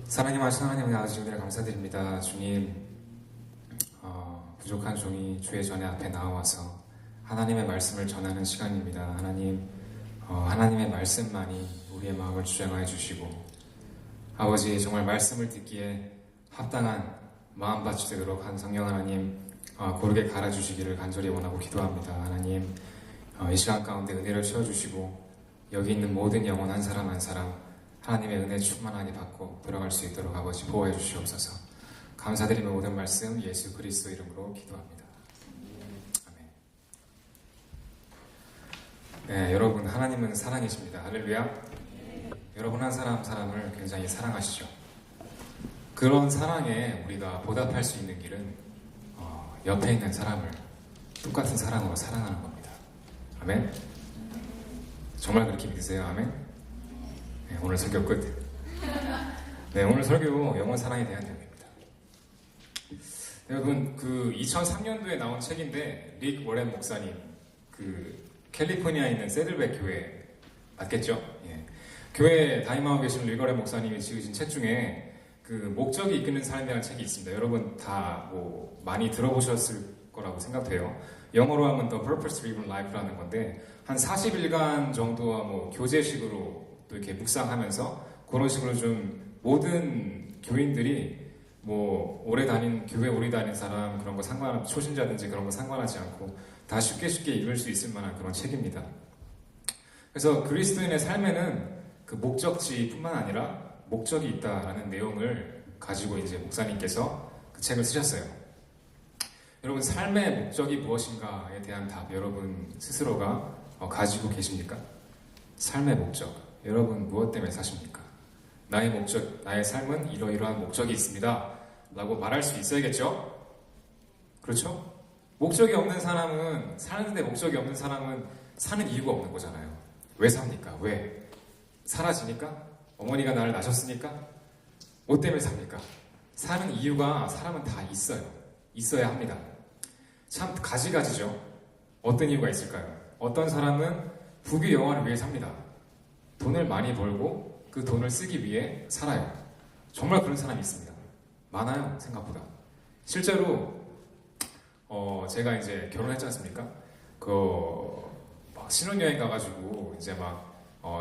사랑님 하신 하나님 아버지 은혜를 감사드립니다. 주님, 부족한 종이 주의 전에 앞에 나와서 하나님의 말씀을 전하는 시간입니다. 하나님, 하나님의 말씀만이 우리의 마음을 주장하여 주시고 아버지 정말 말씀을 듣기에 합당한 마음밭이 되도록 한 성령 하나님 고르게 갈아주시기를 간절히 원하고 기도합니다. 하나님, 이 시간 가운데 은혜를 채워주시고 여기 있는 모든 영혼 한 사람 한 사람 하나님의 은혜 충만하게 받고 들어갈 수 있도록 아버지 보호해 주시옵소서. 감사드리며 모든 말씀 예수 그리스도 이름으로 기도합니다. 아멘. 네, 여러분 하나님은 사랑이십니다. 할렐루야. 여러분 한 사람 한 사람을 굉장히 사랑하시죠. 그런 사랑에 우리가 보답할 수 있는 길은 옆에 있는 사람을 똑같은 사랑으로 사랑하는 겁니다. 아멘. 정말 그렇게 믿으세요? 아멘. 네, 오늘 설교 끝. 네, 오늘 설교 영원 사랑에 대한 내용입니다. 여러분, 2003년도에 나온 책인데 릭 워렌 목사님, 캘리포니아에 있는 새들백 교회 맞겠죠? 예. 교회 담임하고 계신 릭 워렌 목사님이 지으신 책 중에 목적이 이끄는 삶이라는 책이 있습니다. 여러분 다 많이 들어보셨을 거라고 생각돼요. 영어로 하면 The Purpose Driven Life라는 건데 한 40일간 정도와 교재식으로 또 이렇게 묵상하면서 그런 식으로 좀 모든 교인들이 오래 다닌 사람 그런 거 초신자든지 그런 거 상관하지 않고 다 쉽게 읽을 수 있을 만한 그런 책입니다. 그래서 그리스도인의 삶에는 목적지뿐만 아니라 목적이 있다라는 내용을 가지고 이제 목사님께서 그 책을 쓰셨어요. 여러분 삶의 목적이 무엇인가에 대한 답 여러분 스스로가 가지고 계십니까? 삶의 목적. 여러분 무엇 때문에 사십니까? 나의 목적, 나의 삶은 이러이러한 목적이 있습니다 라고 말할 수 있어야겠죠? 그렇죠? 목적이 없는 사람은, 사는데 목적이 없는 사람은 사는 이유가 없는 거잖아요. 왜 삽니까? 왜? 사라지니까? 어머니가 나를 낳으셨으니까? 뭐 때문에 삽니까? 사는 이유가 사람은 다 있어요. 있어야 합니다. 참 가지가지죠. 어떤 이유가 있을까요? 어떤 사람은 부귀 영화를 위해 삽니다. 돈을 많이 벌고 그 돈을 쓰기 위해 살아요. 정말 그런 사람이 있습니다. 많아요, 생각보다. 실제로 제가 이제 결혼했지 않습니까? 신혼여행 가가지고 이제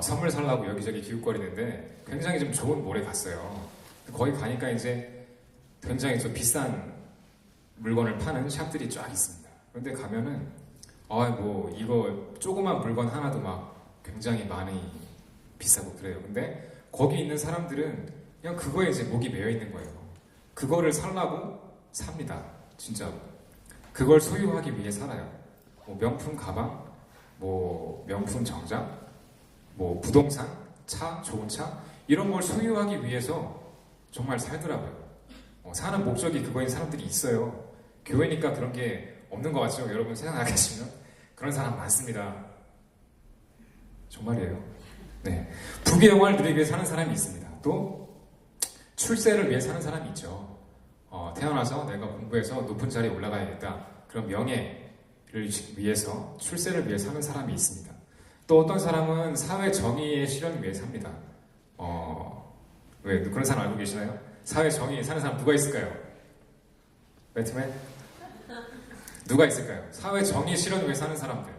선물 살라고 여기저기 기웃거리는데 굉장히 좀 좋은 몰에 갔어요. 거기 가니까 이제 굉장히 좀 비싼 물건을 파는 샵들이 쫙 있습니다. 그런데 가면은 이거 조그만 물건 하나도 굉장히 많이 비싸고 그래요. 근데 거기 있는 사람들은 그냥 그거에 이제 목이 메어 있는 거예요. 그거를 살라고 삽니다. 진짜 그걸 소유하기 위해 살아요. 명품 가방, 명품 정장, 부동산, 차, 좋은 차 이런 걸 소유하기 위해서 정말 살더라고요. 사는 목적이 그거인 사람들이 있어요. 교회니까 그런 게 없는 것 같죠? 여러분 세상 나가시면 그런 사람 많습니다. 정말이에요. 네. 부귀 영화를 누리기 위해 사는 사람이 있습니다. 또 출세를 위해 사는 사람이 있죠. 태어나서 내가 공부해서 높은 자리에 올라가야겠다. 그런 명예를 위해서 출세를 위해 사는 사람이 있습니다. 또 어떤 사람은 사회 정의의 실현을 위해 삽니다. 왜 그런 사람 알고 계시나요? 사회 정의에 사는 사람 누가 있을까요? 배트맨? 누가 있을까요? 사회 정의 실현을 위해 사는 사람들.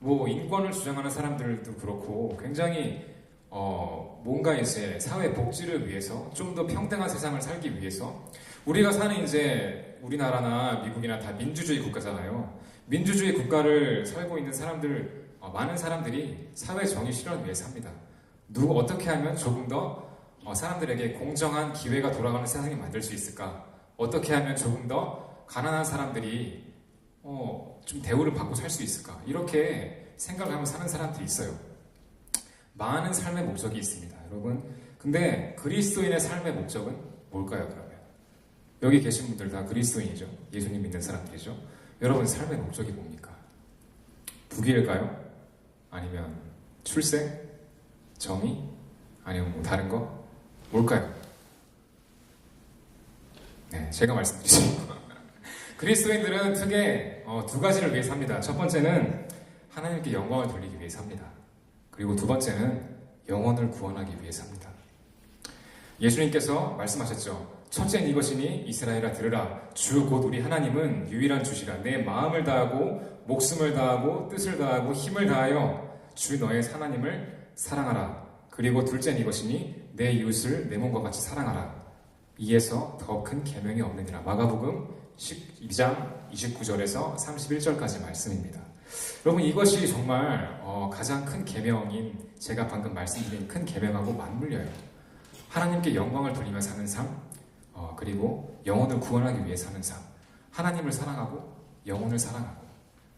인권을 주장하는 사람들도 그렇고 굉장히 뭔가 이제 사회 복지를 위해서 좀 더 평등한 세상을 살기 위해서 우리가 사는 이제 우리나라나 미국이나 다 민주주의 국가잖아요. 민주주의 국가를 살고 있는 사람들 많은 사람들이 사회 정의 실현을 위해 삽니다. 어떻게 하면 조금 더 사람들에게 공정한 기회가 돌아가는 세상을 만들 수 있을까? 어떻게 하면 조금 더 가난한 사람들이 좀 대우를 받고 살 수 있을까? 이렇게 생각을 하면서 사는 사람들이 있어요. 많은 삶의 목적이 있습니다, 여러분. 근데 그리스도인의 삶의 목적은 뭘까요, 그러면? 여기 계신 분들 다 그리스도인이죠. 예수님 믿는 사람들이죠. 여러분 삶의 목적이 뭡니까? 부귀일까요? 아니면 출세? 정의? 아니면 다른 거? 뭘까요? 네, 제가 말씀드리죠. 그리스도인들은 크게 두 가지를 위해 삽니다. 첫 번째는 하나님께 영광을 돌리기 위해 삽니다. 그리고 두 번째는 영혼을 구원하기 위해 삽니다. 예수님께서 말씀하셨죠. 첫째는 이것이니 이스라엘아 들으라. 주 곧 우리 하나님은 유일한 주시라. 내 마음을 다하고 목숨을 다하고 뜻을 다하고 힘을 다하여 주 너의 하나님을 사랑하라. 그리고 둘째는 이것이니 내 이웃을 내 몸과 같이 사랑하라. 이에서 더 큰 계명이 없느니라. 마가복음 12장 29절에서 31절까지 말씀입니다. 여러분 이것이 정말 가장 큰 계명인 제가 방금 말씀드린 큰 계명하고 맞물려요. 하나님께 영광을 돌리며 사는 삶, 그리고 영혼을 구원하기 위해 사는 삶, 하나님을 사랑하고 영혼을 사랑하고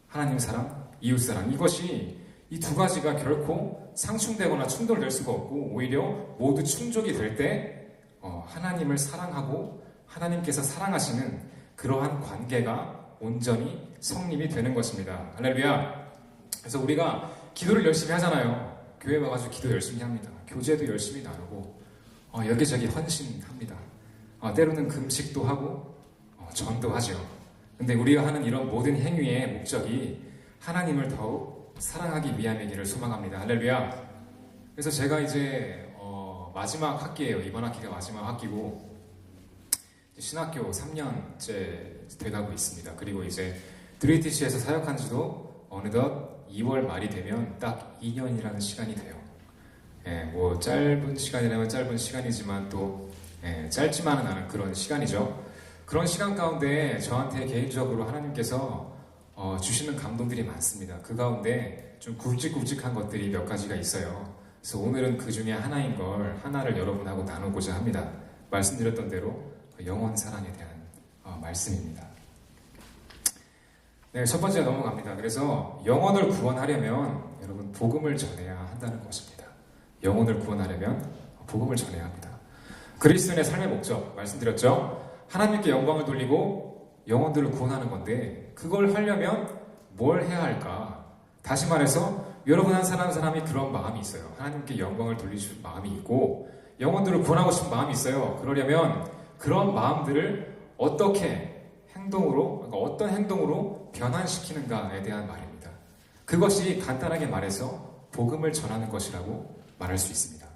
하나님 사랑, 이웃 사랑, 이것이 이 두 가지가 결코 상충되거나 충돌될 수가 없고 오히려 모두 충족이 될 때 하나님을 사랑하고 하나님께서 사랑하시는 그러한 관계가 온전히 성립이 되는 것입니다. 할렐루야. 그래서 우리가 기도를 열심히 하잖아요. 교회 와가지고 기도 열심히 합니다. 교제도 열심히 나누고 여기저기 헌신합니다. 때로는 금식도 하고 전도 하죠. 근데 우리가 하는 이런 모든 행위의 목적이 하나님을 더욱 사랑하기 위함이기를 소망합니다. 할렐루야. 그래서 제가 이제 마지막 학기예요. 이번 학기가 마지막 학기고 신학교 3년째 돼가고 있습니다. 그리고 이제 드리티시에서 사역한 지도 어느덧 2월 말이 되면 딱 2년이라는 시간이 돼요. 뭐 짧은 시간이라면 짧은 시간이지만 또 짧지만은 않은 그런 시간이죠. 그런 시간 가운데 저한테 개인적으로 하나님께서 주시는 감동들이 많습니다. 그 가운데 좀 굵직굵직한 것들이 몇 가지가 있어요. 그래서 오늘은 그 중에 하나인 걸 하나를 여러분하고 나누고자 합니다. 말씀드렸던 대로 영원 사랑에 대한 말씀입니다. 네, 첫 번째 넘어갑니다. 그래서 영혼을 구원하려면 여러분 복음을 전해야 한다는 것입니다. 영혼을 구원하려면 복음을 전해야 합니다. 그리스도인의 삶의 목적 말씀드렸죠. 하나님께 영광을 돌리고 영혼들을 구원하는 건데 그걸 하려면 뭘 해야 할까? 다시 말해서 여러분 한 사람이 그런 마음이 있어요. 하나님께 영광을 돌리실 마음이 있고 영혼들을 구원하고 싶은 마음이 있어요. 그러려면 그런 마음들을 어떻게 행동으로, 어떤 행동으로 변환시키는가에 대한 말입니다. 그것이 간단하게 말해서 복음을 전하는 것이라고 말할 수 있습니다.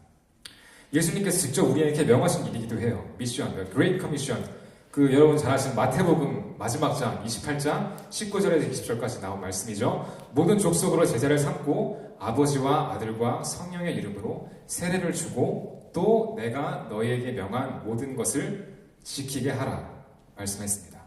예수님께서 직접 우리에게 명하신 일이기도 해요. 미션, Great Commission. 여러분 잘 아시는 마태복음 마지막 장 28장 19절에서 20절까지 나온 말씀이죠. 모든 족속으로 제자를 삼고 아버지와 아들과 성령의 이름으로 세례를 주고 또 내가 너희에게 명한 모든 것을 지키게 하라 말씀했습니다.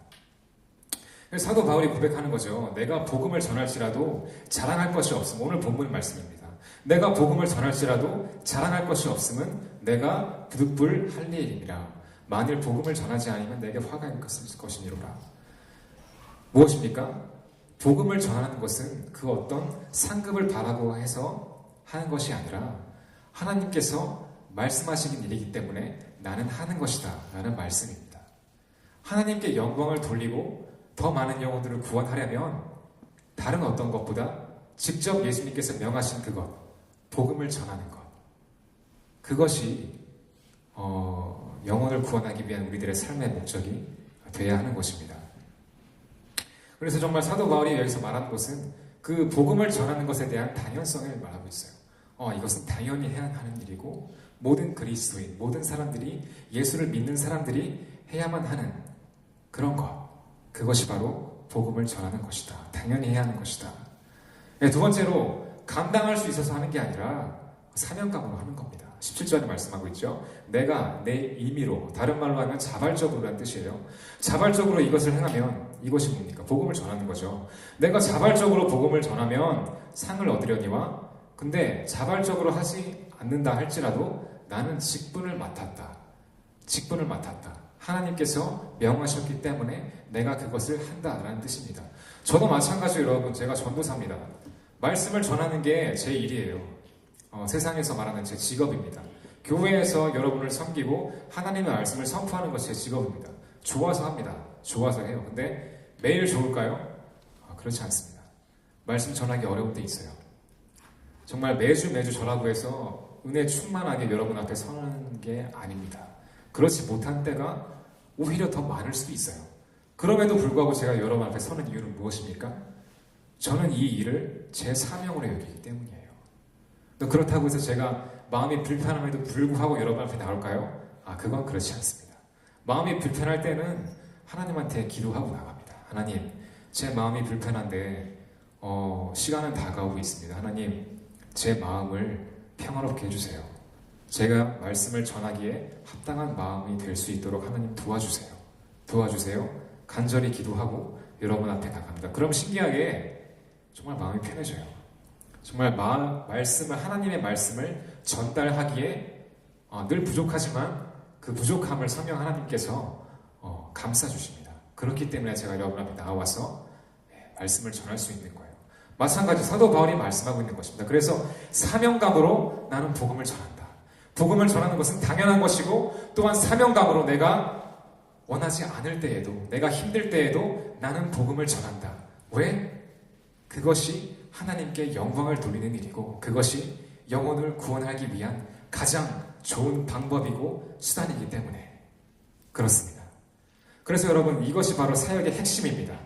사도 바울이 고백하는 거죠. 내가 복음을 전할지라도 자랑할 것이 없음. 오늘 본문 말씀입니다. 내가 복음을 전할지라도 자랑할 것이 없음은 내가 부득불 할 일이니라. 만일 복음을 전하지 않으면 내게 화가 있을 것이니로라. 무엇입니까? 복음을 전하는 것은 그 어떤 상급을 바라고 해서 하는 것이 아니라 하나님께서 말씀하시는 일이기 때문에 나는 하는 것이다 라는 말씀입니다. 하나님께 영광을 돌리고 더 많은 영혼들을 구원하려면 다른 어떤 것보다 직접 예수님께서 명하신 그것, 복음을 전하는 것, 그것이 영혼을 구원하기 위한 우리들의 삶의 목적이 되어야 하는 것입니다. 그래서 정말 사도 바울이 여기서 말하는 것은 그 복음을 전하는 것에 대한 당연성을 말하고 있어요. 이것은 당연히 해야 하는 일이고 모든 그리스도인, 모든 사람들이 예수를 믿는 사람들이 해야만 하는 그런 것, 그것이 바로 복음을 전하는 것이다. 당연히 해야 하는 것이다. 두 번째로 감당할 수 있어서 하는 게 아니라 사명감으로 하는 겁니다. 17절에 말씀하고 있죠. 내가 내 임의로, 다른 말로 하면 자발적으로라는 뜻이에요. 자발적으로 이것을 행하면 이것이 뭡니까? 복음을 전하는 거죠. 내가 자발적으로 복음을 전하면 상을 얻으려니와 근데 자발적으로 하지 않는다 할지라도 나는 직분을 맡았다. 직분을 맡았다. 하나님께서 명하셨기 때문에 내가 그것을 한다라는 뜻입니다. 저도 마찬가지로 여러분, 제가 전도사입니다. 말씀을 전하는 게 제 일이에요. 세상에서 말하는 제 직업입니다. 교회에서 여러분을 섬기고 하나님의 말씀을 선포하는 것이 제 직업입니다. 좋아서 합니다. 좋아서 해요. 근데 매일 좋을까요? 그렇지 않습니다. 말씀 전하기 어려운 데 있어요. 정말 매주 전하고 해서 은혜 충만하게 여러분 앞에 서는 게 아닙니다. 그렇지 못한 때가 오히려 더 많을 수도 있어요. 그럼에도 불구하고 제가 여러분 앞에 서는 이유는 무엇입니까? 저는 이 일을 제 사명으로 여기기 때문이에요. 그렇다고 해서 제가 마음이 불편함에도 불구하고 여러분 앞에 나올까요? 그건 그렇지 않습니다. 마음이 불편할 때는 하나님한테 기도하고 나갑니다. 하나님, 제 마음이 불편한데 시간은 다가오고 있습니다. 하나님, 제 마음을 평화롭게 해주세요. 제가 말씀을 전하기에 합당한 마음이 될 수 있도록 하나님 도와주세요. 도와주세요. 간절히 기도하고 여러분 앞에 나갑니다. 그럼 신기하게 정말 마음이 편해져요. 정말 하나님의 말씀을 전달하기에 늘 부족하지만 그 부족함을 성령 하나님께서 감싸주십니다. 그렇기 때문에 제가 여러분 앞에 나와서 말씀을 전할 수 있는 거예요. 마찬가지 사도 바울이 말씀하고 있는 것입니다. 그래서 사명감으로 나는 복음을 전한다. 복음을 전하는 것은 당연한 것이고 또한 사명감으로 내가 원하지 않을 때에도 내가 힘들 때에도 나는 복음을 전한다. 왜? 그것이 하나님께 영광을 돌리는 일이고 그것이 영혼을 구원하기 위한 가장 좋은 방법이고 수단이기 때문에 그렇습니다. 그래서 여러분 이것이 바로 사역의 핵심입니다.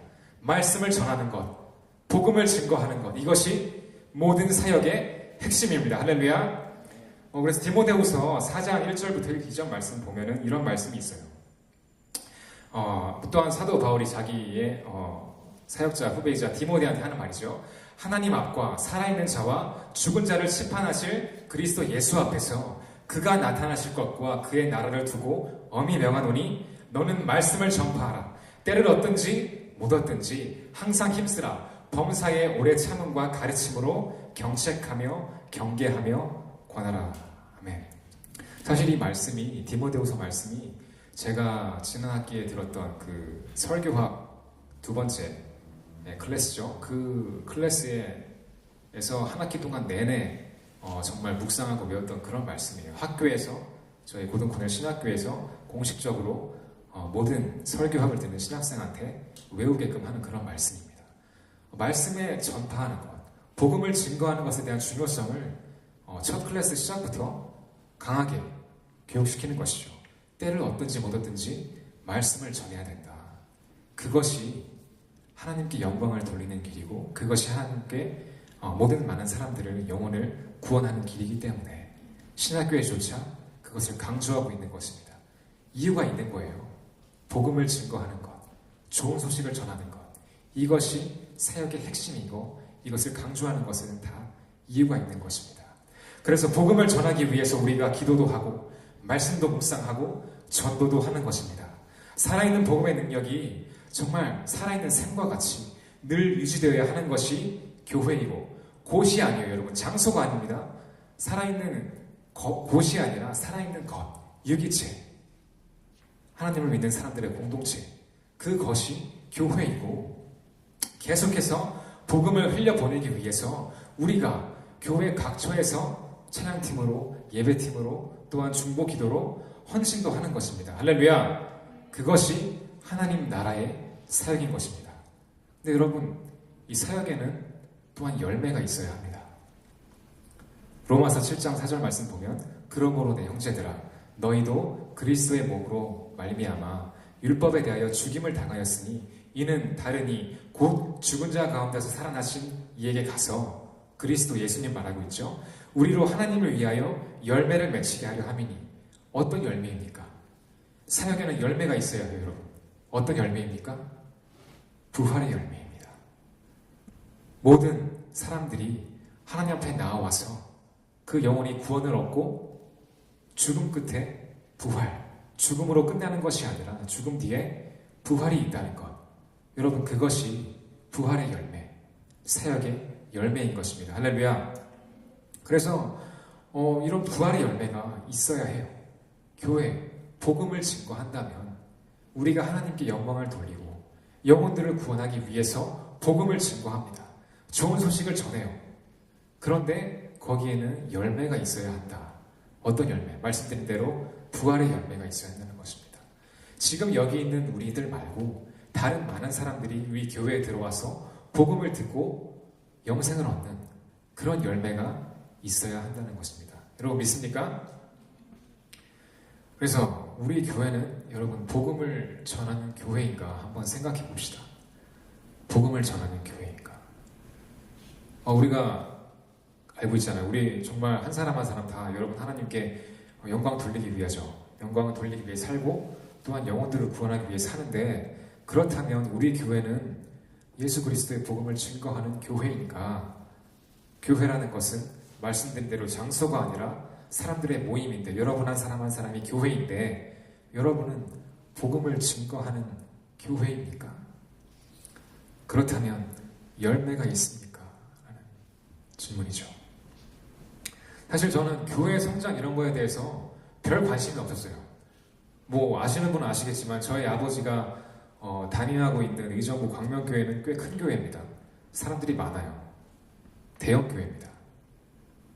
말씀을 전하는 것, 복음을 증거하는 것, 이것이 모든 사역의 핵심입니다. 할렐루야. 그래서 디모데후서 4장 1절부터 2절 말씀 보면은 이런 말씀이 있어요. 또한 사도 바울이 자기의 사역자 후배이자 디모데한테 하는 말이죠. 하나님 앞과 살아있는 자와 죽은 자를 심판하실 그리스도 예수 앞에서 그가 나타나실 것과 그의 나라를 두고 엄히 명하노니 너는 말씀을 전파하라. 때를 얻든지 못 얻든지 항상 힘쓰라. 범사에 오래 참음과 가르침으로 경책하며 경계하며 권하라. 아멘. 사실 이 말씀이 디모데후서 말씀이 제가 지난 학기에 들었던 그 설교학 두 번째 클래스죠. 그 클래스에서 한 학기 동안 내내 정말 묵상하고 배웠던 그런 말씀이에요. 학교에서 저희 고등코넬 신학교에서 공식적으로 모든 설교학을 듣는 신학생한테 외우게끔 하는 그런 말씀입니다. 말씀에 전파하는 것, 복음을 증거하는 것에 대한 중요성을 첫 클래스 시작부터 강하게 교육시키는 것이죠. 때를 얻든지 못 얻든지 말씀을 전해야 된다. 그것이 하나님께 영광을 돌리는 길이고 그것이 하나님께 모든 많은 사람들을 영혼을 구원하는 길이기 때문에 신학교에조차 그것을 강조하고 있는 것입니다. 이유가 있는 거예요. 복음을 증거하는 것, 좋은 소식을 전하는 것, 이것이 사역의 핵심이고 이것을 강조하는 것은 다 이유가 있는 것입니다. 그래서 복음을 전하기 위해서 우리가 기도도 하고 말씀도 묵상하고 전도도 하는 것입니다. 살아있는 복음의 능력이 정말 살아있는 샘과 같이 늘 유지되어야 하는 것이 교회이고 곳이 아니에요. 여러분 장소가 아닙니다. 살아있는 곳이 아니라 살아있는 것, 유기체, 하나님을 믿는 사람들의 공동체, 그것이 교회이고 계속해서 복음을 흘려보내기 위해서 우리가 교회 각처에서 찬양팀으로 예배팀으로 또한 중보기도로 헌신도 하는 것입니다. 할렐루야. 그것이 하나님 나라의 사역인 것입니다. 근데 여러분 이 사역에는 또한 열매가 있어야 합니다. 로마서 7장 4절 말씀 보면 그러므로 내 형제들아 너희도 그리스도의 몸으로 말미암아 율법에 대하여 죽임을 당하였으니 이는 다르니 곧 죽은 자 가운데서 살아나신 이에게 가서 그리스도 예수님 말하고 있죠. 우리로 하나님을 위하여 열매를 맺히게 하려 함이니 어떤 열매입니까? 사역에는 열매가 있어야 해요. 여러분 어떤 열매입니까? 부활의 열매입니다. 모든 사람들이 하나님 앞에 나와서 그 영혼이 구원을 얻고 죽음 끝에 부활, 죽음으로 끝나는 것이 아니라 죽음 뒤에 부활이 있다는 것. 여러분 그것이 부활의 열매, 사역의 열매인 것입니다. 할렐루야. 그래서 이런 부활의 열매가 있어야 해요. 교회, 복음을 증거한다면 우리가 하나님께 영광을 돌리고 영혼들을 구원하기 위해서 복음을 증거합니다. 좋은 소식을 전해요. 그런데 거기에는 열매가 있어야 한다. 어떤 열매? 말씀드린 대로 부활의 열매가 있어야 한다는 것입니다. 지금 여기 있는 우리들 말고 다른 많은 사람들이 우리 교회에 들어와서 복음을 듣고 영생을 얻는 그런 열매가 있어야 한다는 것입니다. 여러분 믿습니까? 그래서 우리 교회는 여러분 복음을 전하는 교회인가 한번 생각해 봅시다. 복음을 전하는 교회인가? 우리가 알고 있잖아요. 우리 정말 한 사람 한 사람 다 여러분 하나님께 영광 돌리기 위하죠. 영광을 돌리기 위해 살고 또한 영혼들을 구원하기 위해 사는데, 그렇다면 우리 교회는 예수 그리스도의 복음을 증거하는 교회인가? 교회라는 것은 말씀드린 대로 장소가 아니라 사람들의 모임인데, 여러분 한 사람 한 사람이 교회인데 여러분은 복음을 증거하는 교회입니까? 그렇다면 열매가 있습니까? 라는 질문이죠. 사실 저는 교회 성장 이런 거에 대해서 별 관심이 없었어요. 뭐 아시는 분은 아시겠지만 저희 아버지가 담임하고 있는 의정부 광명교회는 꽤 큰 교회입니다. 사람들이 많아요. 대형 교회입니다.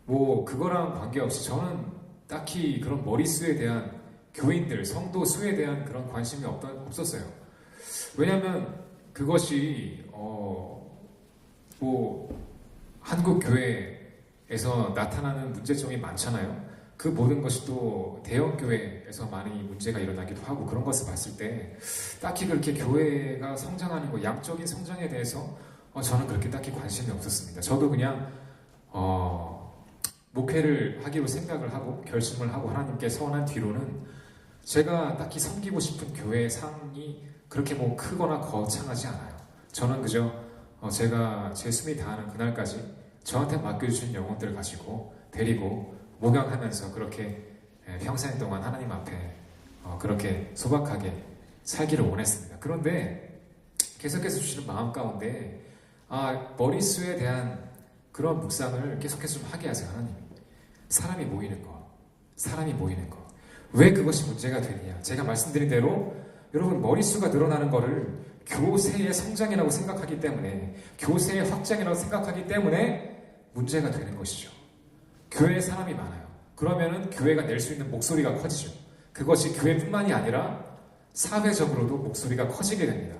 뭐 그거랑 관계없이 저는 딱히 그런 머릿수에 대한, 교인들, 성도 수에 대한 그런 관심이 없었어요. 왜냐하면 그것이 뭐 한국 교회에서 나타나는 문제점이 많잖아요. 그 모든 것이 또 대형 교회에서 많이 문제가 일어나기도 하고, 그런 것을 봤을 때 딱히 그렇게 교회가 성장하는 거, 양적인 성장에 대해서 저는 그렇게 딱히 관심이 없었습니다. 저도 그냥 목회를 하기로 생각을 하고 결심을 하고 하나님께 서원한 뒤로는 제가 딱히 섬기고 싶은 교회의 상이 그렇게 뭐 크거나 거창하지 않아요. 저는 그저 제가 제 숨이 다하는 그날까지 저한테 맡겨주신 영혼들을 가지고 데리고 목양하면서 그렇게 평생 동안 하나님 앞에 그렇게 소박하게 살기를 원했습니다. 그런데 계속해서 주시는 마음 가운데 머릿수에 대한 그런 묵상을 계속해서 좀 하게 하세요. 하나님이. 사람이 모이는 거. 왜 그것이 문제가 되느냐? 제가 말씀드린 대로 여러분, 머릿수가 늘어나는 거를 교세의 성장이라고 생각하기 때문에, 교세의 확장이라고 생각하기 때문에 문제가 되는 것이죠. 교회에 사람이 많아요. 그러면은 교회가 낼 수 있는 목소리가 커지죠. 그것이 교회뿐만이 아니라 사회적으로도 목소리가 커지게 됩니다.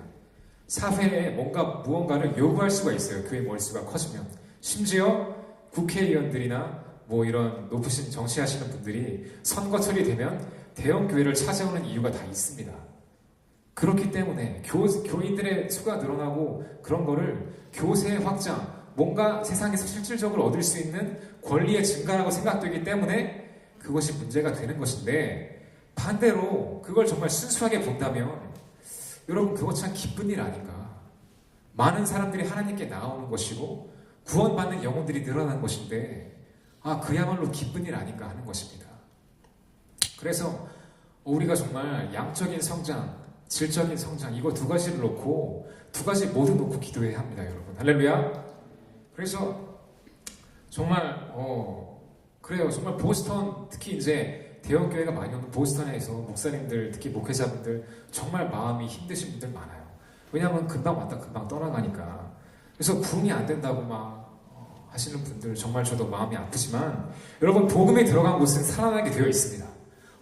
사회에 무언가를 요구할 수가 있어요. 교회 머릿수가 커지면. 심지어 국회의원들이나 뭐 이런 높으신 정치하시는 분들이 선거철이 되면 대형 교회를 찾아오는 이유가 다 있습니다. 그렇기 때문에 교인들의 수가 늘어나고 그런 거를 교세의 확장, 뭔가 세상에서 실질적으로 얻을 수 있는 권리의 증가라고 생각되기 때문에 그것이 문제가 되는 것인데, 반대로 그걸 정말 순수하게 본다면 여러분, 그거 참 기쁜 일 아닌가? 많은 사람들이 하나님께 나오는 것이고 구원받는 영혼들이 늘어난 것인데, 그야말로 기쁜 일 아닌가 하는 것입니다. 그래서 우리가 정말 양적인 성장, 질적인 성장, 이거 두 가지를 놓고, 두 가지 모두 놓고 기도해야 합니다, 여러분. 할렐루야. 그래서 정말 그래요. 정말 보스턴, 특히 이제 대형 교회가 많이 오는 보스턴에서 목사님들, 특히 목회자분들 정말 마음이 힘드신 분들 많아요. 왜냐하면 금방 왔다 금방 떠나가니까. 그래서 구원이 안 된다고 막 하시는 분들 정말 저도 마음이 아프지만, 여러분, 복음이 들어간 곳은 살아나게 되어 있습니다.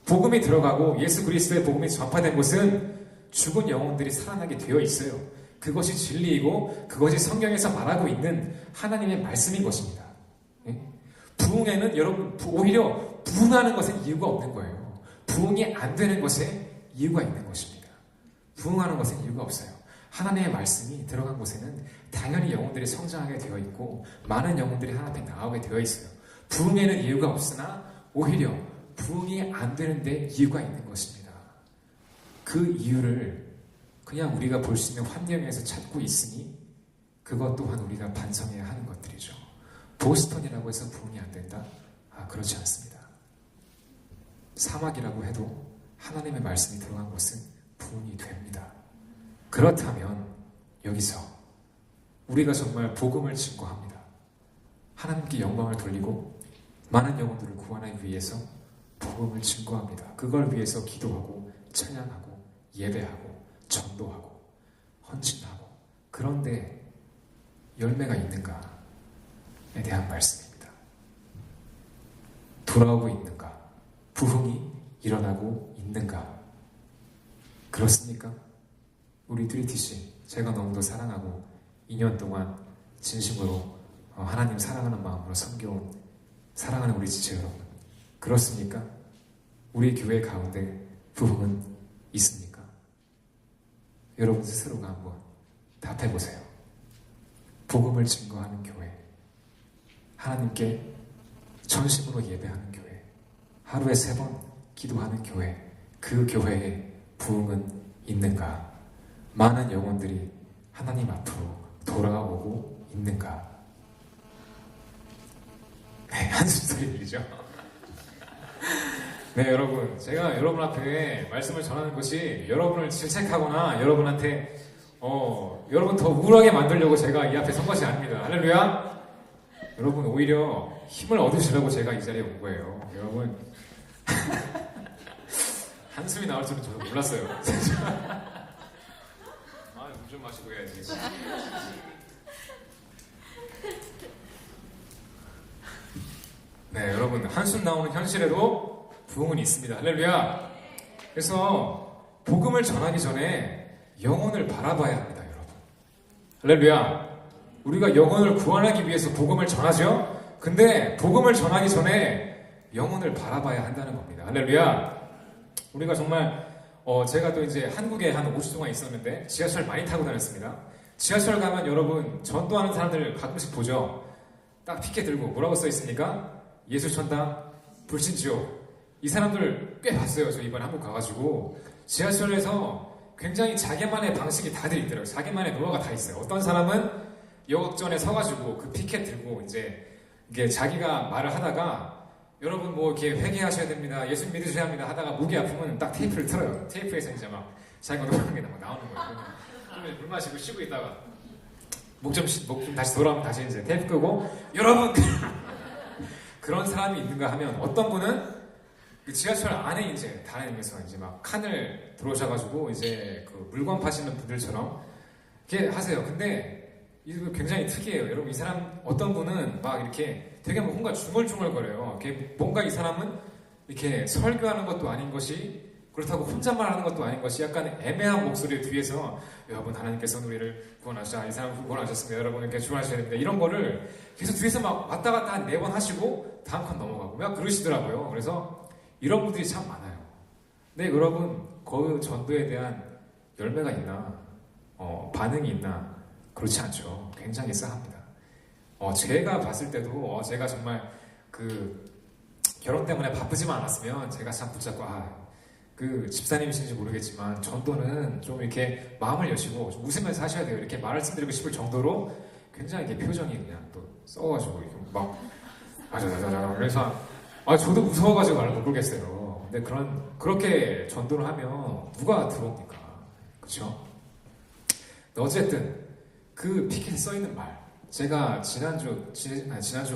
복음이 들어가고 예수 그리스도의 복음이 전파된 곳은 죽은 영혼들이 살아나게 되어 있어요. 그것이 진리이고 그것이 성경에서 말하고 있는 하나님의 말씀인 것입니다. 부흥에는 여러분, 오히려 부흥하는 것엔 이유가 없는 거예요. 부흥이 안 되는 것에 이유가 있는 것입니다. 부흥하는 것엔 이유가 없어요. 하나님의 말씀이 들어간 곳에는 당연히 영혼들이 성장하게 되어 있고 많은 영혼들이 하나님 앞에 나오게 되어 있어요. 부흥에는 이유가 없으나 오히려 부흥이 안 되는데 이유가 있는 것입니다. 그 이유를 그냥 우리가 볼 수 있는 환경에서 찾고 있으니 그것 또한 우리가 반성해야 하는 것들이죠. 보스턴이라고 해서 부흥이 안 된다? 그렇지 않습니다. 사막이라고 해도 하나님의 말씀이 들어간 곳은 부흥이 됩니다. 그렇다면 여기서 우리가 정말 복음을 증거합니다. 하나님께 영광을 돌리고 많은 영혼들을 구원하기 위해서 복음을 증거합니다. 그걸 위해서 기도하고 찬양하고 예배하고 전도하고 헌신하고, 그런데 열매가 있는가에 대한 말씀입니다. 돌아오고 있는가? 부흥이 일어나고 있는가? 그렇습니까? 우리 트리티씨, 제가 너무도 사랑하고 2년 동안 진심으로 하나님 사랑하는 마음으로 섬겨온 사랑하는 우리 지체 여러분, 그렇습니까? 우리 교회 가운데 부흥은 있습니까? 여러분 스스로가 한번 답해보세요. 복음을 증거하는 교회, 하나님께 전심으로 예배하는 교회, 하루에 3번 기도하는 교회, 그 교회에 부흥은 있는가? 많은 영혼들이 하나님 앞으로 돌아오고 있는가? 네, 한숨 소리 들리죠? 네, 여러분, 제가 여러분 앞에 말씀을 전하는 것이 여러분을 질책하거나 여러분한테 여러분 더 우울하게 만들려고 제가 이 앞에 선 것이 아닙니다. 할렐루야! 여러분, 오히려 힘을 얻으시려고 제가 이 자리에 온 거예요. 여러분, 한숨이 나올 줄은 저도 몰랐어요. 아, 물 좀 마시고 해야지. 네, 여러분, 한숨 나오는 현실에도 부흥은 있습니다. 할렐루야! 그래서 복음을 전하기 전에 영혼을 바라봐야 합니다, 여러분. 할렐루야! 우리가 영혼을 구원하기 위해서 복음을 전하죠? 근데 복음을 전하기 전에 영혼을 바라봐야 한다는 겁니다. 할렐루야! 우리가 정말 제가 또 이제 한국에 한 5주 동안 있었는데 지하철 많이 타고 다녔습니다. 지하철 가면 여러분 전도하는 사람들 가끔씩 보죠. 딱 피켓 들고 뭐라고 써 있습니까? 예수천당, 불신지옥. 이 사람들 꽤 봤어요. 저 이번에 한국 가가지고 지하철에서 굉장히 자기만의 방식이 다들 있더라고요. 자기만의 노하가 다 있어요. 어떤 사람은 역전에 서가지고 그 피켓 들고 이제 이게 자기가 말을 하다가 여러분 뭐 이렇게 회개하셔야 됩니다. 예수 믿으셔야 합니다. 하다가 목이 아프면 딱 테이프를 틀어요. 테이프에서 이제 막 자기가 노하는 게 막 나오는 거예요. 그러면 물 마시고 쉬고 있다가 목 좀 다시 돌아오면 다시 이제 테이프 끄고 여러분 그런 사람이 있는가 하면 어떤 분은 그 지하철 안에 이제 다니면서 이제 막 칸을 들어오셔가지고 이제 그 물건 파시는 분들처럼 이렇게 하세요. 근데 이거 굉장히 특이해요. 여러분, 이 사람 어떤 분은 막 이렇게 되게 뭔가 중얼중얼거려요. 뭔가 이 사람은 이렇게 설교하는 것도 아닌 것이 그렇다고 혼잣말 하는 것도 아닌 것이 약간 애매한 목소리 뒤에서 여러분 하나님께서 우리를 구원하시자 이 사람 구원하셨습니다. 여러분 이렇게 구원하셔야 됩니다. 이런 거를 계속 뒤에서 막 왔다 갔다 한 4번 하시고 다음 칸 넘어가고 막 그러시더라고요. 그래서 이런 분들이 참 많아요. 근데 여러분 그 전도에 대한 열매가 있나 반응이 있나 그렇지 않죠. 굉장히 싸합니다. 제가 봤을 때도 제가 정말 그 결혼 때문에 바쁘지만 않았으면 제가 참 붙잡고 그 집사님이신지 모르겠지만 전도는 좀 이렇게 마음을 여시고 좀 웃으면서 하셔야 돼요. 이렇게 말씀드리고 싶을 정도로 굉장히 이렇게 표정이 그냥 또 써가지고 이렇게 막 그래서 저도 무서워가지고 말을 못 걸겠어요. 근데 그렇게 전도를 하면 누가 들어옵니까? 그렇죠? 어쨌든 그 피켓에 써 있는 말 제가 지난주가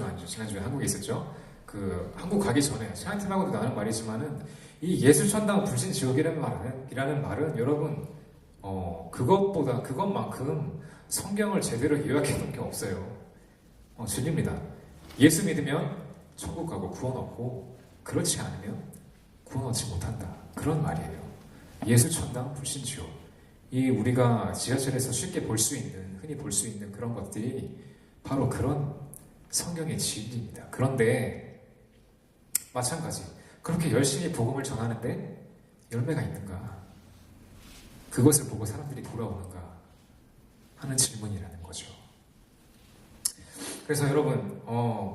아니죠. 지난주에 한국에 있었죠. 그 한국 가기 전에 신앙팀하고도 나눈 말이지만은 이 예수천당 불신지옥이라는 말은 여러분 그것만큼 성경을 제대로 요약해 놓은 게 없어요. 진리입니다. 예수 믿으면 천국 가고 구원 얻고 그렇지 않으면 구원 얻지 못한다. 그런 말이에요. 예수천당 불신지옥. 이 우리가 지하철에서 쉽게 흔히 볼 수 있는 그런 것들이 바로 그런 성경의 진리입니다. 그런데 마찬가지 그렇게 열심히 복음을 전하는데 열매가 있는가? 그것을 보고 사람들이 돌아오는가? 하는 질문이라는 거죠. 그래서 여러분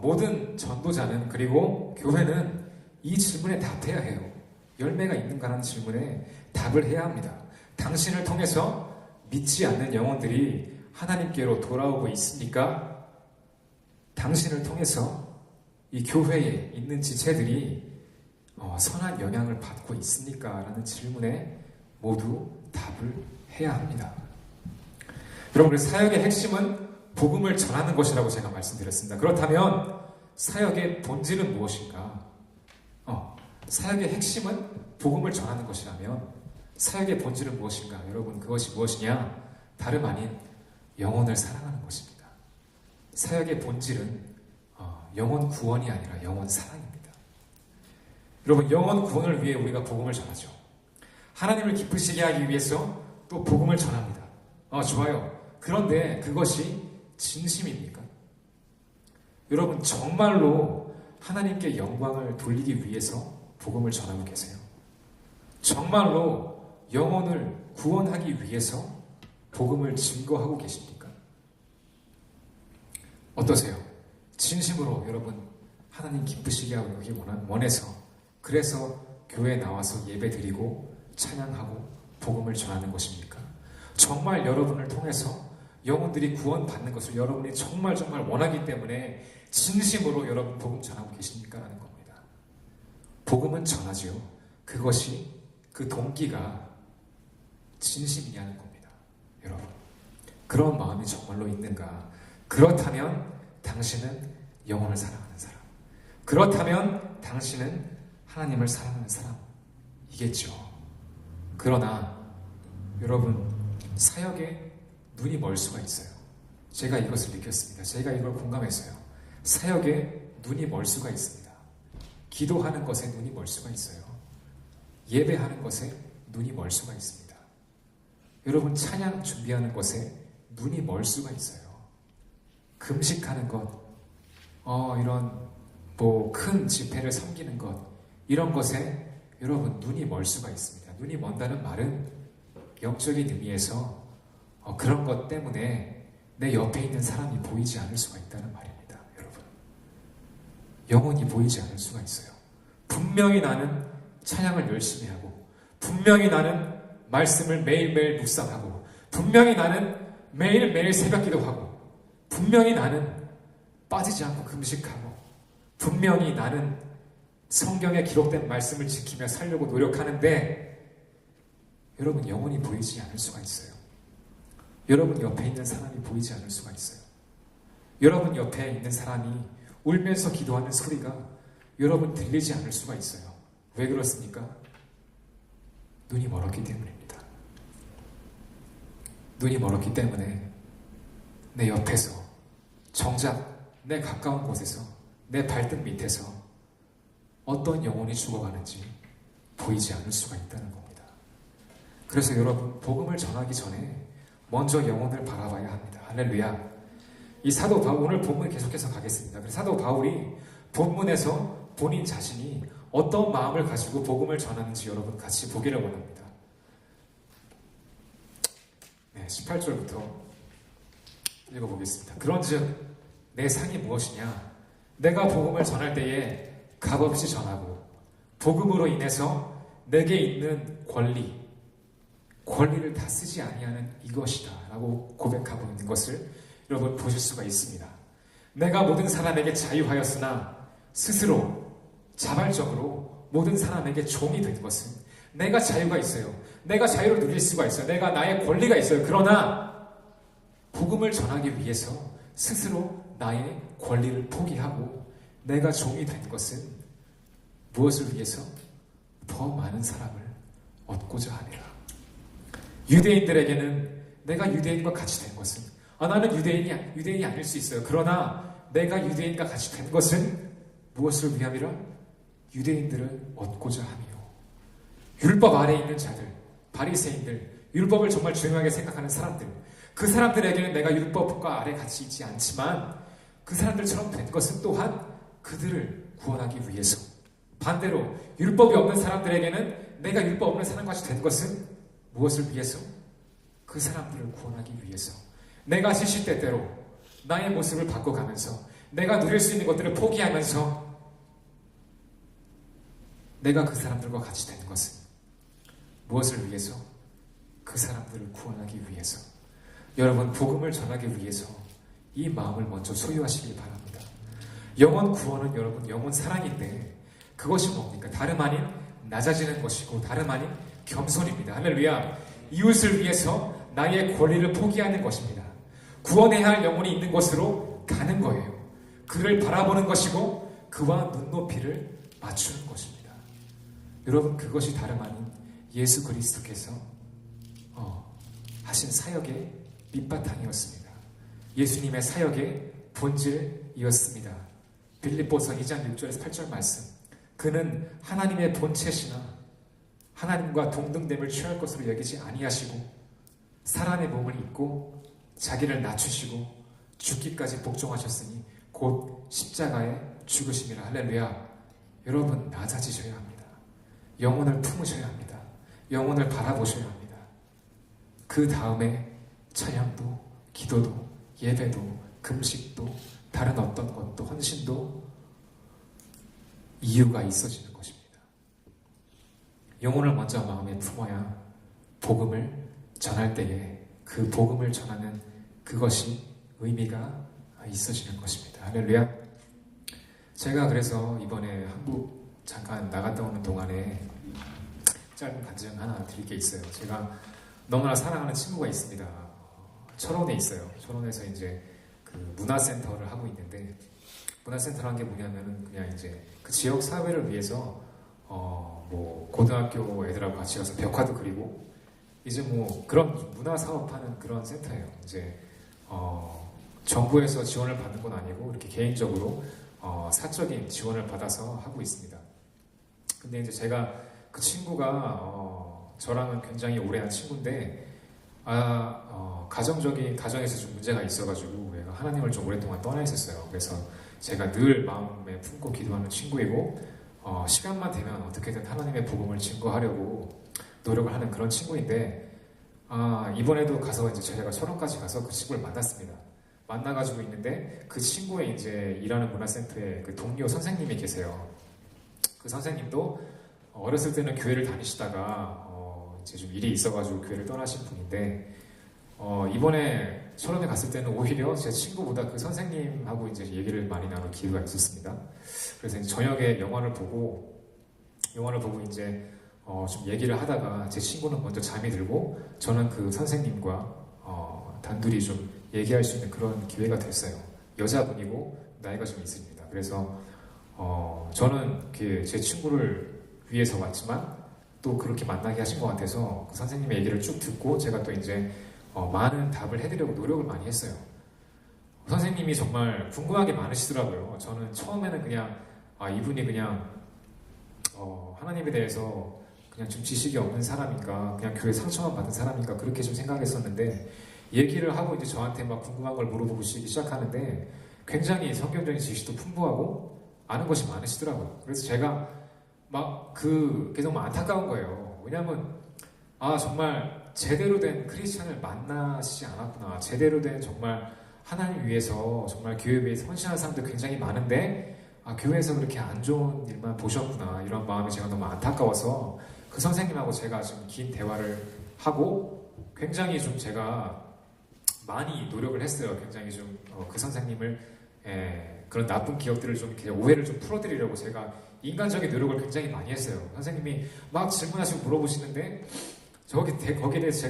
모든 전도자는 그리고 교회는 이 질문에 답해야 해요. 열매가 있는가라는 질문에 답을 해야 합니다. 당신을 통해서 믿지 않는 영혼들이 하나님께로 돌아오고 있습니까? 당신을 통해서 이 교회에 있는 지체들이 선한 영향을 받고 있습니까? 라는 질문에 모두 답을 해야 합니다. 여러분, 사역의 핵심은 복음을 전하는 것이라고 제가 말씀드렸습니다. 그렇다면 사역의 본질은 무엇인가? 사역의 핵심은 복음을 전하는 것이라면 사역의 본질은 무엇인가? 여러분, 그것이 무엇이냐? 다름 아닌 영혼을 사랑하는 것입니다. 사역의 본질은 영혼 구원이 아니라 영혼 사랑입니다. 여러분, 영혼 구원을 위해 우리가 복음을 전하죠. 하나님을 기쁘시게 하기 위해서 또 복음을 전합니다. 좋아요. 그런데 그것이 진심입니까? 여러분, 정말로 하나님께 영광을 돌리기 위해서 복음을 전하고 계세요? 정말로 영혼을 구원하기 위해서 복음을 증거하고 계십니까? 어떠세요? 진심으로 여러분 하나님 기쁘시게 하기 원해서 그래서 교회에 나와서 예배 드리고 찬양하고 복음을 전하는 것입니까? 정말 여러분을 통해서 영혼들이 구원받는 것을 여러분이 정말 원하기 때문에 진심으로 여러분 복음 전하고 계십니까? 라는 겁니다. 복음은 전하지요. 그것이 그 동기가 진심이냐는 겁니다. 여러분, 그런 마음이 정말로 있는가? 그렇다면 당신은 영혼을 사랑하는 사람, 그렇다면 당신은 하나님을 사랑하는 사람이겠죠. 그러나 여러분, 사역에 눈이 멀 수가 있어요. 제가 이것을 느꼈습니다. 제가 이걸 공감했어요. 사역에 눈이 멀 수가 있습니다. 기도하는 것에 눈이 멀 수가 있어요. 예배하는 것에 눈이 멀 수가 있습니다. 여러분, 찬양 준비하는 것에 눈이 멀 수가 있어요. 금식하는 것, 이런 큰 집회를 섬기는 것, 이런 것에 여러분 눈이 멀 수가 있습니다. 눈이 먼다는 말은 영적인 의미에서 그런 것 때문에 내 옆에 있는 사람이 보이지 않을 수가 있다는 말입니다. 여러분, 영혼이 보이지 않을 수가 있어요. 분명히 나는 찬양을 열심히 하고, 분명히 나는 말씀을 매일매일 묵상하고, 분명히 나는 매일매일 새벽기도 하고, 분명히 나는 빠지지 않고 금식하고, 분명히 나는 성경에 기록된 말씀을 지키며 살려고 노력하는데 여러분, 영혼이 보이지 않을 수가 있어요. 여러분 옆에 있는 사람이 보이지 않을 수가 있어요. 여러분 옆에 있는 사람이 울면서 기도하는 소리가 여러분 들리지 않을 수가 있어요. 왜 그렇습니까? 눈이 멀었기 때문입니다. 눈이 멀었기 때문에 내 옆에서, 정작 내 가까운 곳에서, 내 발등 밑에서 어떤 영혼이 죽어가는지 보이지 않을 수가 있다는 겁니다. 그래서 여러분, 복음을 전하기 전에 먼저 영혼을 바라봐야 합니다. 할렐루야. 이 사도 바울, 오늘 본문 계속해서 가겠습니다. 그래서 사도 바울이 본문에서 본인 자신이 어떤 마음을 가지고 복음을 전하는지 여러분 같이 보기를 원합니다. 18절부터 읽어보겠습니다. 그런즉 내 상이 무엇이냐? 내가 복음을 전할 때에 값없이 전하고 복음으로 인해서 내게 있는 권리를 다 쓰지 아니하는 이것이다 라고 고백하고 있는 것을 여러분 보실 수가 있습니다. 내가 모든 사람에게 자유하였으나 스스로 자발적으로 모든 사람에게 종이 된 것은, 내가 자유가 있어요. 내가 자유를 누릴 수가 있어요. 내가 나의 권리가 있어요. 그러나 복음을 전하기 위해서 스스로 나의 권리를 포기하고 내가 종이 된 것은 무엇을 위해서? 더 많은 사람을 얻고자 함이라. 유대인들에게는 내가 유대인과 같이 된 것은, 나는 유대인이 아닐 수 있어요. 그러나 내가 유대인과 같이 된 것은 무엇을 위함이라? 유대인들을 얻고자 함이요. 율법 아래에 있는 자들, 바리새인들, 율법을 정말 중요하게 생각하는 사람들, 그 사람들에게는 내가 율법과 아래 같이 있지 않지만 그 사람들처럼 된 것은 또한 그들을 구원하기 위해서, 반대로 율법이 없는 사람들에게는 내가 율법 없는 사람과 같이 된 것은 무엇을 위해서? 그 사람들을 구원하기 위해서 내가 시시때때로 나의 모습을 바꿔가면서 내가 누릴 수 있는 것들을 포기하면서 내가 그 사람들과 같이 되는 것은 무엇을 위해서? 그 사람들을 구원하기 위해서. 여러분, 복음을 전하기 위해서 이 마음을 먼저 소유하시길 바랍니다. 영혼 구원은 여러분 영혼 사랑인데 그것이 뭡니까? 다름 아닌 낮아지는 것이고 다름 아닌 겸손입니다. 할렐루야. 이웃을 위해서 나의 권리를 포기하는 것입니다. 구원해야 할 영혼이 있는 곳으로 가는 거예요. 그를 바라보는 것이고 그와 눈높이를 맞추는 것입니다. 여러분, 그것이 다름 아닌 예수 그리스도께서 하신 사역의 밑바탕이었습니다. 예수님의 사역의 본질이었습니다. 빌립보서 2장 6절에서 8절 말씀. 그는 하나님의 본체시나 하나님과 동등됨을 취할 것으로 여기지 아니하시고 사람의 몸을 입고 자기를 낮추시고 죽기까지 복종하셨으니 곧 십자가에 죽으심이라. 할렐루야. 여러분, 낮아지셔야 합니다. 영혼을 품으셔야 합니다. 영혼을 바라보셔야 합니다. 그 다음에 찬양도, 기도도, 예배도, 금식도, 다른 어떤 것도, 헌신도 이유가 있어지는 것입니다. 영혼을 먼저 마음에 품어야 복음을 전할 때에 그 복음을 전하는 그것이 의미가 있어지는 것입니다. 할렐루야. 제가 그래서 이번에 한국 잠깐 나갔다 오는 동안에 짧은 간증 하나 드릴 게 있어요. 제가 너무나 사랑하는 친구가 있습니다. 철원에 있어요. 철원에서 이제 그 문화센터를 하고 있는데, 문화센터라는 게 뭐냐면은 그냥 이제 그 지역 사회를 위해서 뭐 고등학교 애들하고 같이 가서 벽화도 그리고 이제 뭐 그런 문화 사업하는 그런 센터예요. 이제 정부에서 지원을 받는 건 아니고 이렇게 개인적으로 사적인 지원을 받아서 하고 있습니다. 근데 이제 제가 그 친구가 저랑은 굉장히 오래한 친구인데 가정에서 좀 문제가 있어가지고 얘가 하나님을 좀 오랫동안 떠나 있었어요. 그래서 제가 늘 마음에 품고 기도하는 친구이고 시간만 되면 어떻게든 하나님의 복음을 증거하려고 노력을 하는 그런 친구인데 이번에도 가서 이제 저희가 철원까지 가서 그 친구를 만났습니다. 만나가지고 있는데 그 친구의 이제 일하는 문화센터에 그 동료 선생님이 계세요. 그 선생님도 어렸을 때는 교회를 다니시다가 이제 좀 일이 있어가지고 교회를 떠나신 분인데 이번에 철원에 갔을 때는 오히려 제 친구보다 그 선생님하고 이제 얘기를 많이 나눌 기회가 있었습니다. 그래서 이제 저녁에 영화를 보고 이제 좀 얘기를 하다가 제 친구는 먼저 잠이 들고 저는 그 선생님과 단둘이 좀 얘기할 수 있는 그런 기회가 됐어요. 여자분이고 나이가 좀 있습니다. 그래서 저는 제 친구를 위해서 왔지만 또 그렇게 만나게 하신 것 같아서 그 선생님의 얘기를 쭉 듣고 제가 또 이제 많은 답을 해드리려고 노력을 많이 했어요. 선생님이 정말 궁금한 게 많으시더라고요. 저는 처음에는 그냥 이분이 그냥 하나님에 대해서 그냥 좀 지식이 없는 사람인가, 그냥 교회 상처만 받은 사람인가 그렇게 좀 생각했었는데 얘기를 하고 이제 저한테 막 궁금한 걸 물어보고 시작하는데 굉장히 성경적인 지식도 풍부하고 아는 것이 많으시더라고요. 그래서 제가 막 계속 안타까운 거예요. 왜냐하면 정말 제대로 된 크리스찬을 만나시지 않았구나. 제대로 된 정말 하나님 위해서 정말 교회 위해서 헌신하는 사람들 굉장히 많은데 교회에서 그렇게 안 좋은 일만 보셨구나. 이런 마음이 제가 너무 안타까워서 그 선생님하고 제가 좀 긴 대화를 하고 굉장히 좀 제가 많이 노력을 했어요. 굉장히 좀 그 선생님을 그런 나쁜 기억들을 좀 이렇게 오해를 좀 풀어드리려고 제가 인간적인 노력을 굉장히 많이 했어요. 선생님이 막 질문하시고 물어보시는데 거기에 대해서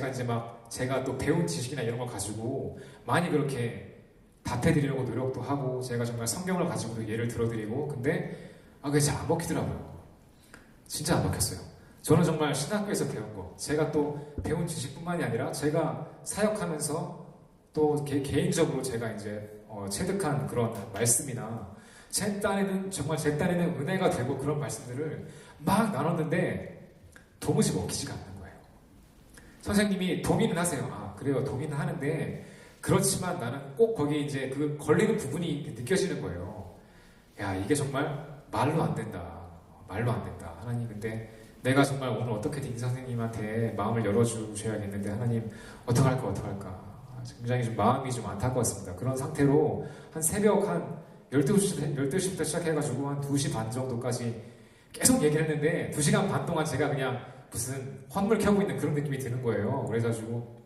제가 또 배운 지식이나 이런 걸 가지고 많이 그렇게 답해드리려고 노력도 하고 제가 정말 성경을 가지고도 예를 들어드리고 근데 그게 잘 안 먹히더라고요. 진짜 안 먹혔어요. 저는 정말 신학교에서 배운 거 제가 또 배운 지식뿐만이 아니라 제가 사역하면서 또 개인적으로 제가 이제 체득한 그런 말씀이나 제 딴에는 은혜가 되고 그런 말씀들을 막 나눴는데 도무지 먹히지가 않는 거예요. 선생님이 동의는 하세요. 그래요. 동의는 하는데 그렇지만 나는 꼭 거기에 이제 그 걸리는 부분이 느껴지는 거예요. 야, 이게 정말 말로 안 된다. 하나님, 근데 내가 정말 오늘 어떻게든 이 선생님한테 마음을 열어주셔야겠는데 하나님 어떡할까. 굉장히 좀 마음이 좀 안타까웠습니다. 그런 상태로 한 새벽 한 12시부터 시작해가지고 한 2시 반 정도까지 계속 얘기를 했는데 2시간 반 동안 제가 그냥 무슨 환물 켜고 있는 그런 느낌이 드는 거예요. 그래가지고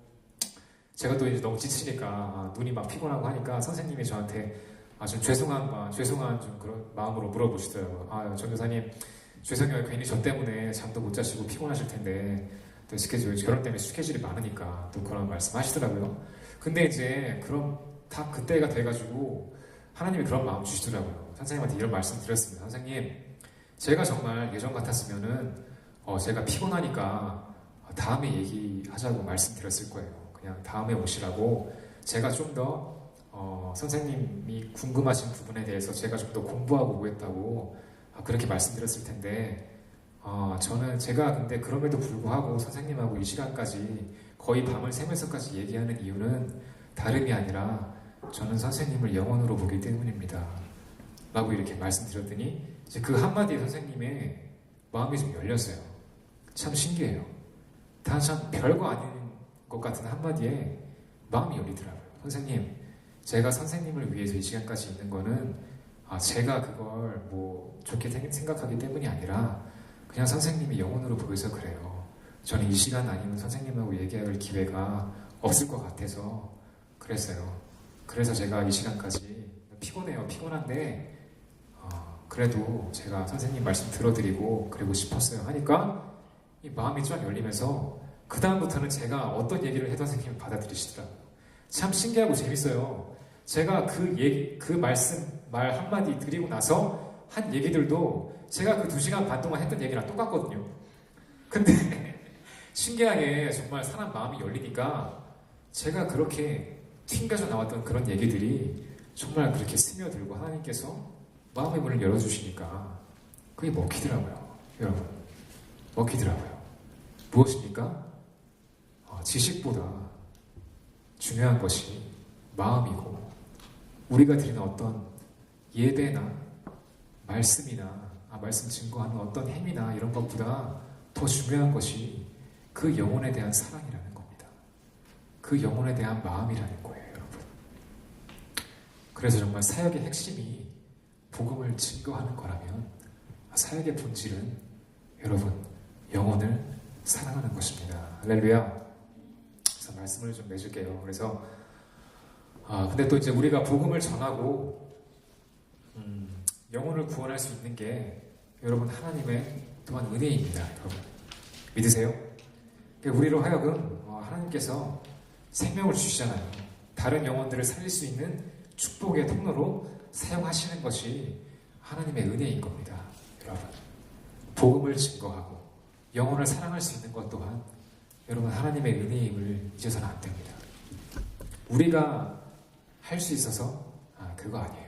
제가 또 이제 너무 지치니까 눈이 막 피곤하고 하니까 선생님이 저한테 좀 죄송한 좀 그런 마음으로 물어보시더라고요. 전교사님 죄송해요. 괜히 저 때문에 잠도 못 자시고 피곤하실 텐데 또 결혼 때문에 스케줄이 많으니까 또 그런 말씀 하시더라고요. 근데 이제 그럼 다 그때가 돼가지고 하나님이 그런 마음 주시더라고요. 선생님한테 이런 말씀 드렸습니다. 선생님, 제가 정말 예전 같았으면은 제가 피곤하니까 다음에 얘기하자고 말씀드렸을 거예요. 그냥 다음에 오시라고 제가 좀 더 선생님이 궁금하신 부분에 대해서 제가 좀 더 공부하고 오겠다고 그렇게 말씀드렸을 텐데 제가 근데 그럼에도 불구하고 선생님하고 이 시간까지 거의 밤을 새면서까지 얘기하는 이유는 다름이 아니라 저는 선생님을 영원으로 보기 때문입니다. 라고 이렇게 말씀드렸더니 이제 그 한마디에 선생님의 마음이 좀 열렸어요. 참 신기해요. 다 참 별거 아닌 것 같은 한마디에 마음이 열리더라고요. 선생님, 제가 선생님을 위해서 이 시간까지 있는 거는 제가 그걸 뭐 좋게 생각하기 때문이 아니라 그냥 선생님이 영혼으로 보여서 그래요. 저는 이 시간 아니면 선생님하고 얘기할 기회가 없을 것 같아서 그랬어요. 그래서 제가 이 시간까지 피곤해요. 피곤한데 그래도 제가 선생님 말씀 들어드리고 그리고 싶었어요 하니까 이 마음이 쫙 열리면서 그 다음부터는 제가 어떤 얘기를 해도 선생님이 받아들이시더라고요. 참 신기하고 재밌어요. 제가 그 말씀 말 한마디 드리고 나서 한 얘기들도 제가 그 2시간 반 동안 했던 얘기랑 똑같거든요. 근데 신기하게 정말 사람 마음이 열리니까 제가 그렇게 튕겨져 나왔던 그런 얘기들이 정말 그렇게 스며들고 하나님께서 마음의 문을 열어주시니까 그게 먹히더라고요. 여러분, 먹히더라고요. 무엇입니까? 지식보다 중요한 것이 마음이고 우리가 드리는 어떤 예배나 말씀이나 말씀 증거하는 어떤 행위나 이런 것보다 더 중요한 것이 그 영혼에 대한 사랑이라는 겁니다. 그 영혼에 대한 마음이라는 거예요, 여러분. 그래서 정말 사역의 핵심이 복음을 증거하는 거라면 사역의 본질은 여러분 영혼을 사랑하는 것입니다. 할렐루야. 그래서 말씀을 좀 내줄게요. 그래서 근데 또 이제 우리가 복음을 전하고 영혼을 구원할 수 있는 게 여러분 하나님의 또한 은혜입니다. 여러분 믿으세요? 우리로 하여금 하나님께서 생명을 주시잖아요. 다른 영혼들을 살릴 수 있는 축복의 통로로 사용하시는 것이 하나님의 은혜인 겁니다. 여러분 복음을 증거하고 영혼을 사랑할 수 있는 것 또한 여러분 하나님의 은혜임을 잊어서는 안 됩니다. 우리가 할 수 있어서 그거 아니에요.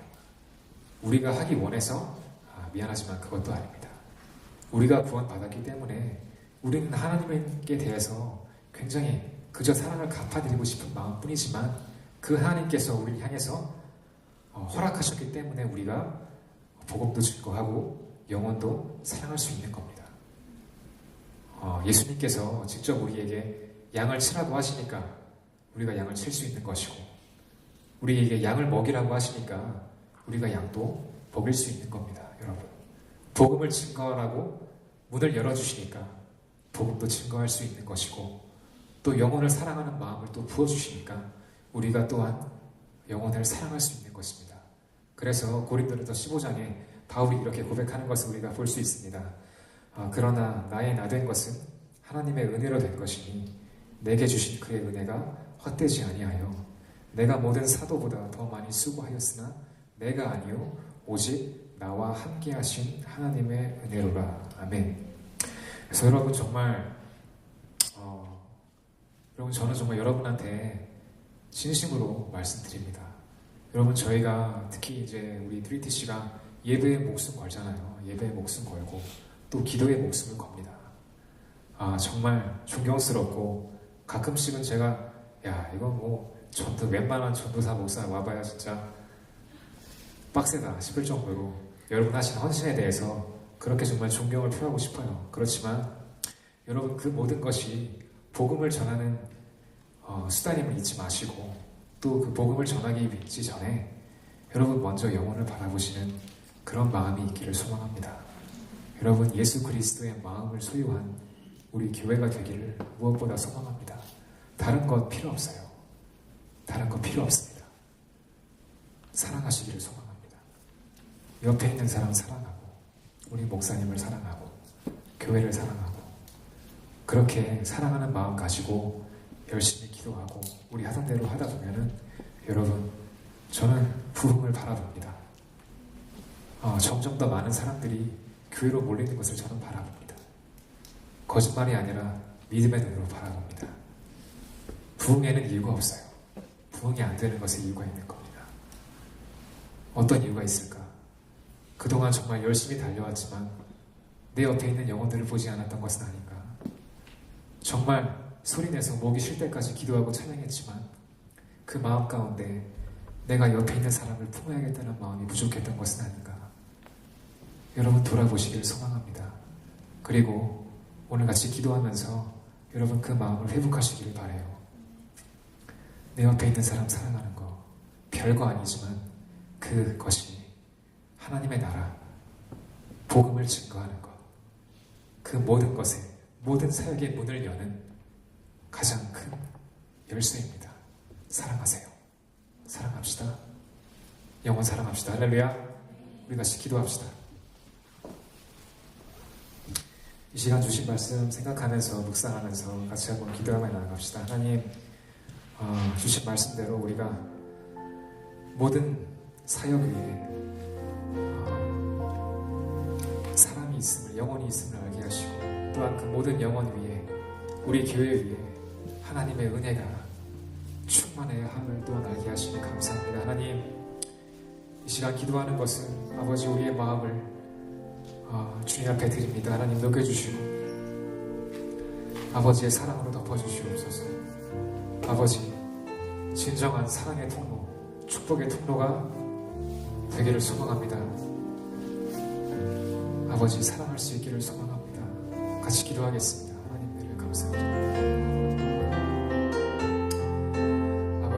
우리가 하기 원해서 미안하지만 그것도 아닙니다. 우리가 구원받았기 때문에 우리는 하나님께 대해서 굉장히 그저 사랑을 갚아드리고 싶은 마음뿐이지만 그 하나님께서 우리를 향해서 허락하셨기 때문에 우리가 복음도 증거하고 영혼도 사랑할 수 있는 겁니다. 예수님께서 직접 우리에게 양을 치라고 하시니까 우리가 양을 칠 수 있는 것이고 우리에게 양을 먹이라고 하시니까 우리가 양도 먹일 수 있는 겁니다. 여러분 복음을 증거하라고 문을 열어주시니까 복음도 증거할 수 있는 것이고 또 영혼을 사랑하는 마음을 또 부어주시니까 우리가 또한 영혼을 사랑할 수 있는 것입니다. 그래서 고린도전서 15장에 바울이 이렇게 고백하는 것을 우리가 볼 수 있습니다. 그러나 나의 나 된 것은 하나님의 은혜로 된 것이니 내게 주신 그의 은혜가 헛되지 아니하여 내가 모든 사도보다 더 많이 수고하였으나 내가 아니요 오직 나와 함께 하신 하나님의 은혜로라. 아멘. 그래서 여러분 정말 여러분 저는 정말 여러분한테 진심으로 말씀드립니다. 여러분 저희가 특히 이제 우리 트리티씨가 예배에 목숨 걸잖아요. 예배에 목숨 걸고 또 기도에 목숨을 겁니다. 정말 존경스럽고 가끔씩은 제가 이건 뭐 웬만한 전도사 목사 와봐야 진짜 빡세다 싶을 정도로 여러분 하신 헌신에 대해서 그렇게 정말 존경을 표하고 싶어요. 그렇지만 여러분 그 모든 것이 복음을 전하는 수단임을 잊지 마시고 또 그 복음을 전하기 전에 여러분 먼저 영혼을 바라보시는 그런 마음이 있기를 소망합니다. 여러분 예수 그리스도의 마음을 소유한 우리 교회가 되기를 무엇보다 소망합니다. 다른 것 필요 없어요. 다른 거 필요 없습니다. 사랑하시기를 소망합니다. 옆에 있는 사람 사랑하고 우리 목사님을 사랑하고 교회를 사랑하고 그렇게 사랑하는 마음 가지고 열심히 기도하고 우리 하던 대로 하다 보면은 여러분 저는 부흥을 바라봅니다. 점점 더 많은 사람들이 교회로 몰리는 것을 저는 바라봅니다. 거짓말이 아니라 믿음의 눈으로 바라봅니다. 부흥에는 이유가 없어요. 부흥이 안 되는 것에 이유가 있는 겁니다. 어떤 이유가 있을까? 그동안 정말 열심히 달려왔지만 내 옆에 있는 영혼들을 보지 않았던 것은 아닌가? 정말 소리내서 목이 쉴 때까지 기도하고 찬양했지만 그 마음 가운데 내가 옆에 있는 사람을 품어야겠다는 마음이 부족했던 것은 아닌가? 여러분 돌아보시길 소망합니다. 그리고 오늘 같이 기도하면서 여러분 그 마음을 회복하시기를 바라요. 내 옆에 있는 사람 사랑하는 거 별거 아니지만 그것이 하나님의 나라 복음을 증거하는 것 그 모든 것에, 모든 사역의 문을 여는 가장 큰 열쇠입니다. 사랑하세요. 사랑합시다. 영원 사랑합시다. 할렐루야. 우리 같이 기도합시다. 이 시간 주신 말씀 생각하면서 묵상하면서 같이 한번 기도하며 나아갑시다. 하나님, 주신 말씀대로 우리가 모든 사역 위에 사람이 있음을, 영혼이 있음을 알게 하시고, 또한 그 모든 영혼 위에, 우리 교회 위에 하나님의 은혜가 충만해야 함을 또한 알게 하시니 감사합니다. 하나님, 이 시간 기도하는 것은 아버지 우리의 마음을 주님 앞에 드립니다. 하나님 녹여주시고 아버지의 사랑으로 덮어주시옵소서. 아버지, 진정한 사랑의 통로, 축복의 통로가 되기를 소망합니다. 아버지, 사랑할 수 있기를 소망합니다. 같이 기도하겠습니다.